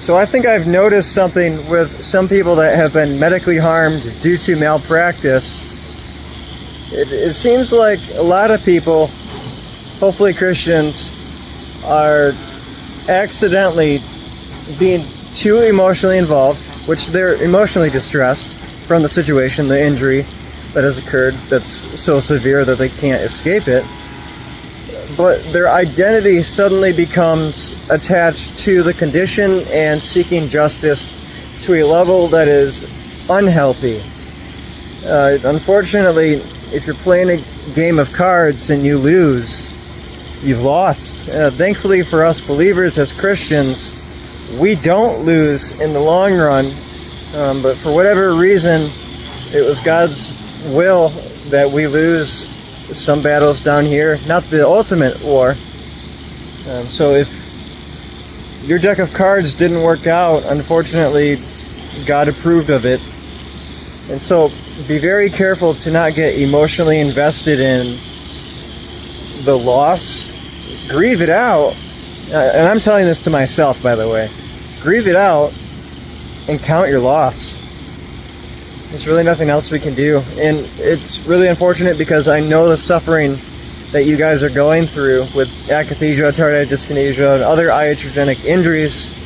So I think I've noticed something with some people that have been medically harmed due to malpractice. It seems like a lot of people, hopefully Christians, are accidentally being too emotionally involved, which they're emotionally distressed from the situation, the injury that has occurred that's so severe that they can't escape it. But their identity suddenly becomes attached to the condition and seeking justice to a level that is unhealthy. Unfortunately, if you're playing a game of cards and you lose, you've lost. Thankfully for us believers as Christians, we don't lose in the long run, but for whatever reason, it was God's will that we lose some battles down here, not the ultimate war. So if your deck of cards didn't work out, unfortunately, God approved of it. And so be very careful to not get emotionally invested in the loss. Grieve it out. And I'm telling this to myself, by the way. Grieve it out and count your loss. There's really nothing else we can do. And it's really unfortunate because I know the suffering that you guys are going through with akathisia, tardive dyskinesia, and other iatrogenic injuries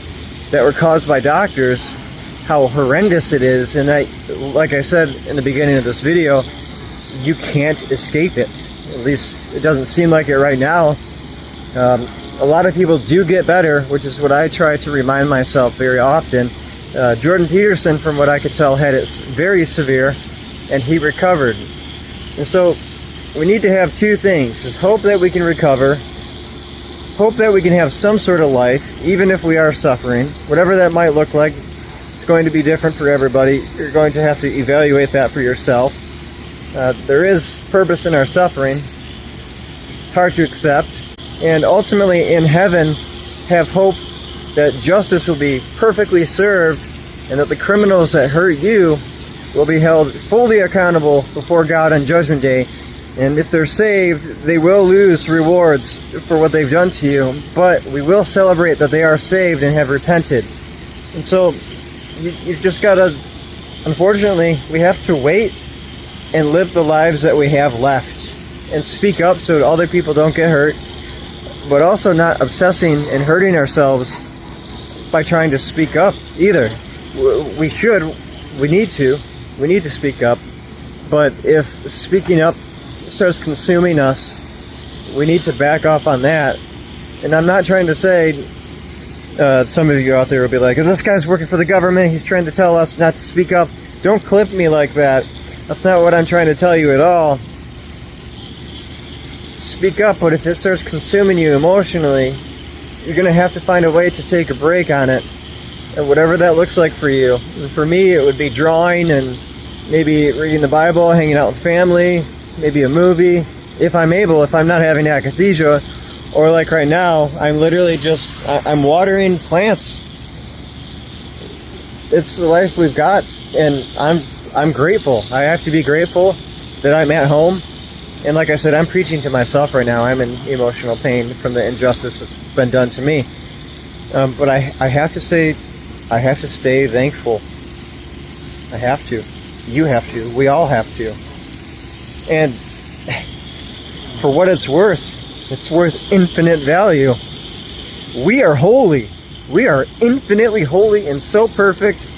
that were caused by doctors, how horrendous it is. And like I said in the beginning of this video, you can't escape it. At least it doesn't seem like it right now. A lot of people do get better, which is what I try to remind myself very often. Jordan Peterson, from what I could tell, had it very severe, and he recovered. And so we need to have two things, is hope that we can recover, hope that we can have some sort of life, even if we are suffering. Whatever that might look like, it's going to be different for everybody. You're going to have to evaluate that for yourself. There is purpose in our suffering. It's hard to accept. And ultimately in heaven, have hope that justice will be perfectly served and that the criminals that hurt you will be held fully accountable before God on Judgment Day. And if they're saved, they will lose rewards for what they've done to you, but we will celebrate that they are saved and have repented. And so you just gotta, unfortunately, we have to wait and live the lives that we have left and speak up so that other people don't get hurt, but also not obsessing and hurting ourselves by trying to speak up either. We need to speak up, but if speaking up starts consuming us, we need to back off on that. And I'm not trying to say, some of you out there will be like, this guy's working for the government, he's trying to tell us not to speak up. Don't clip me like that. That's not what I'm trying to tell you at all. Speak up, but if it starts consuming you emotionally, you're going to have to find a way to take a break on it, and whatever that looks like for you. And for me, it would be drawing and maybe reading the Bible, hanging out with family, maybe a movie, if I'm able, if I'm not having akathisia, or like right now, I'm literally I'm watering plants. It's the life we've got, and I'm grateful. I have to be grateful that I'm at home. And like I said, I'm preaching to myself right now. I'm in emotional pain from the injustice that's been done to me. But I have to say, I have to stay thankful. I have to. You have to. We all have to. And for what it's worth infinite value. We are holy. We are infinitely holy and so perfect.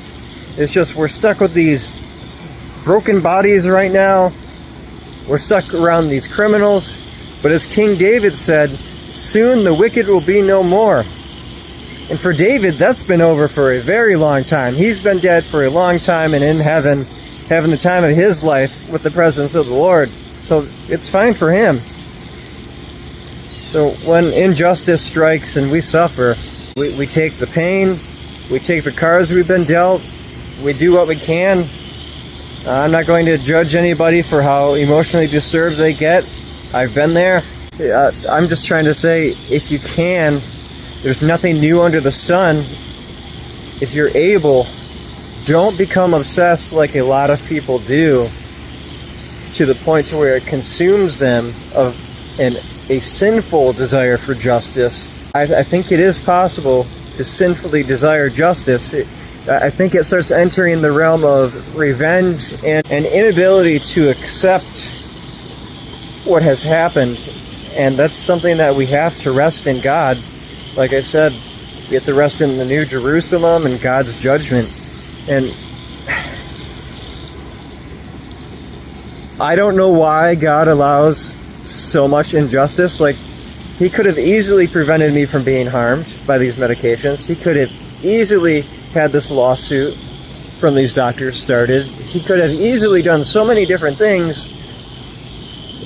It's just we're stuck with these broken bodies right now. We're stuck around these criminals, but as King David said, soon the wicked will be no more. And for David, that's been over for a very long time. He's been dead for a long time and in heaven, having the time of his life with the presence of the Lord. So it's fine for him. So when injustice strikes and we suffer, we take the pain, we take the cards we've been dealt, we do what we can. I'm not going to judge anybody for how emotionally disturbed they get. I've been there. I'm just trying to say, if you can, there's nothing new under the sun. If you're able, don't become obsessed like a lot of people do, to the point to where it consumes them a sinful desire for justice. I think it is possible to sinfully desire justice, I think it starts entering the realm of revenge and an inability to accept what has happened. And that's something that we have to rest in God. Like I said, we have to rest in the New Jerusalem and God's judgment. And I don't know why God allows so much injustice. Like, he could have easily prevented me from being harmed by these medications. He could have easily had this lawsuit from these doctors started. He could have easily done so many different things,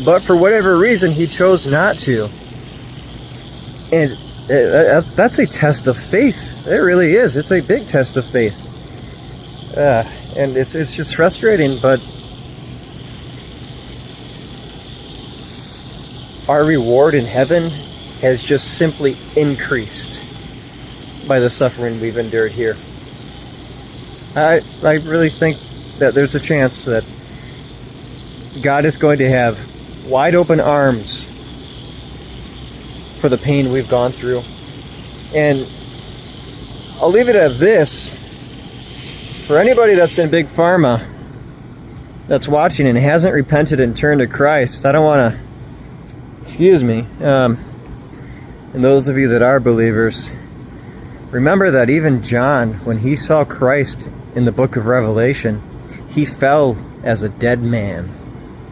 but for whatever reason, he chose not to. And that's a test of faith. It really is. It's a big test of faith. And it's just frustrating, but our reward in heaven has just simply increased by the suffering we've endured here. I really think that there's a chance that God is going to have wide open arms for the pain we've gone through. And I'll leave it at this. For anybody that's in Big Pharma that's watching and hasn't repented and turned to Christ, I don't want to, and those of you that are believers, remember that even John, when he saw Christ in the book of Revelation, he fell as a dead man.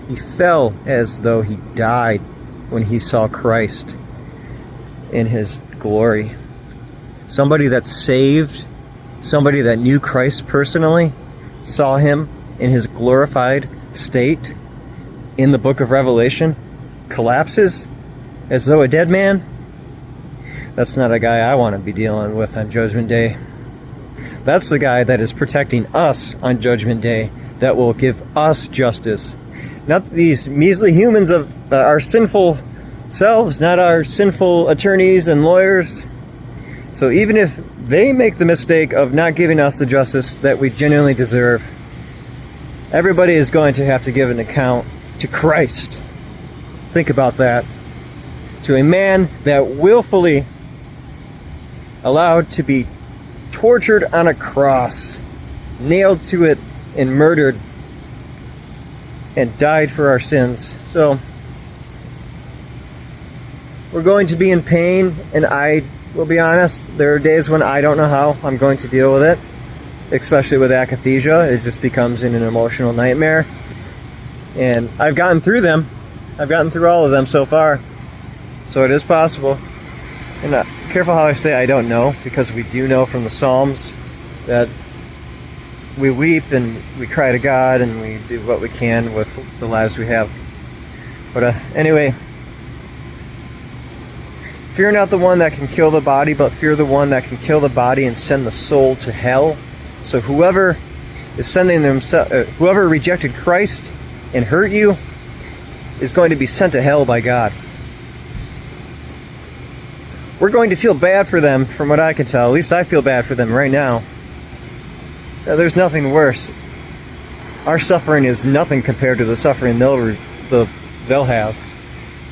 He fell as though he died when he saw Christ in his glory. Somebody that's saved, somebody that knew Christ personally, saw him in his glorified state in the book of Revelation, collapses as though a dead man. That's not a guy I want to be dealing with on Judgment Day. That's the guy that is protecting us on Judgment Day, that will give us justice. Not these measly humans of our sinful selves, not our sinful attorneys and lawyers. So even if they make the mistake of not giving us the justice that we genuinely deserve, everybody is going to have to give an account to Christ. Think about that. To a man that willfully allowed to be tortured on a cross, nailed to it and murdered, and died for our sins. So we're going to be in pain, and I will be honest, there are days when I don't know how I'm going to deal with it, especially with akathisia. It just becomes an emotional nightmare. And I've gotten through them. I've gotten through all of them so far. So it is possible. And careful how I say I don't know, because we do know from the Psalms that we weep and we cry to God and we do what we can with the lives we have. But anyway, fear not the one that can kill the body, but fear the one that can kill the body and send the soul to hell. So whoever is sending whoever rejected Christ and hurt you is going to be sent to hell by God. We're going to feel bad for them, from what I can tell. At least I feel bad for them right now. There's nothing worse. Our suffering is nothing compared to the suffering they'll have.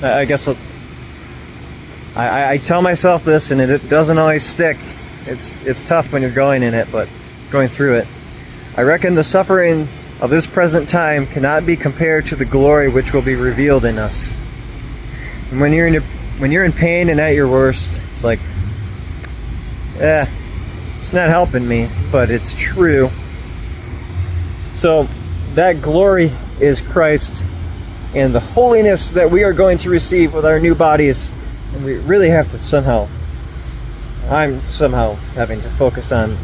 I guess I tell myself this, and it doesn't always stick. It's tough when you're going in it, but going through it. I reckon the suffering of this present time cannot be compared to the glory which will be revealed in us. And when you're in pain and at your worst, it's like, it's not helping me, but it's true. So that glory is Christ and the holiness that we are going to receive with our new bodies. And we really have to I'm somehow having to focus on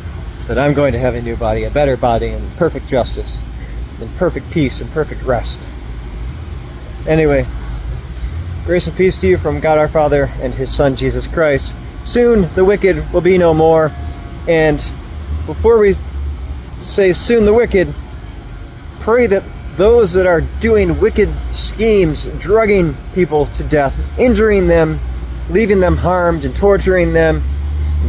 that I'm going to have a new body, a better body, and perfect justice, and perfect peace, and perfect rest. Anyway, grace and peace to you from God our Father and His Son Jesus Christ. Soon the wicked will be no more. And before we say soon the wicked, pray that those that are doing wicked schemes, drugging people to death, injuring them, leaving them harmed and torturing them,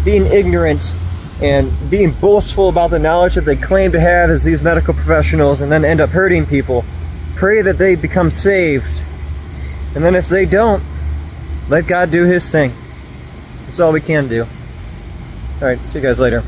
being ignorant and being boastful about the knowledge that they claim to have as these medical professionals and then end up hurting people, pray that they become saved. And then if they don't, let God do His thing. That's all we can do. All right, see you guys later.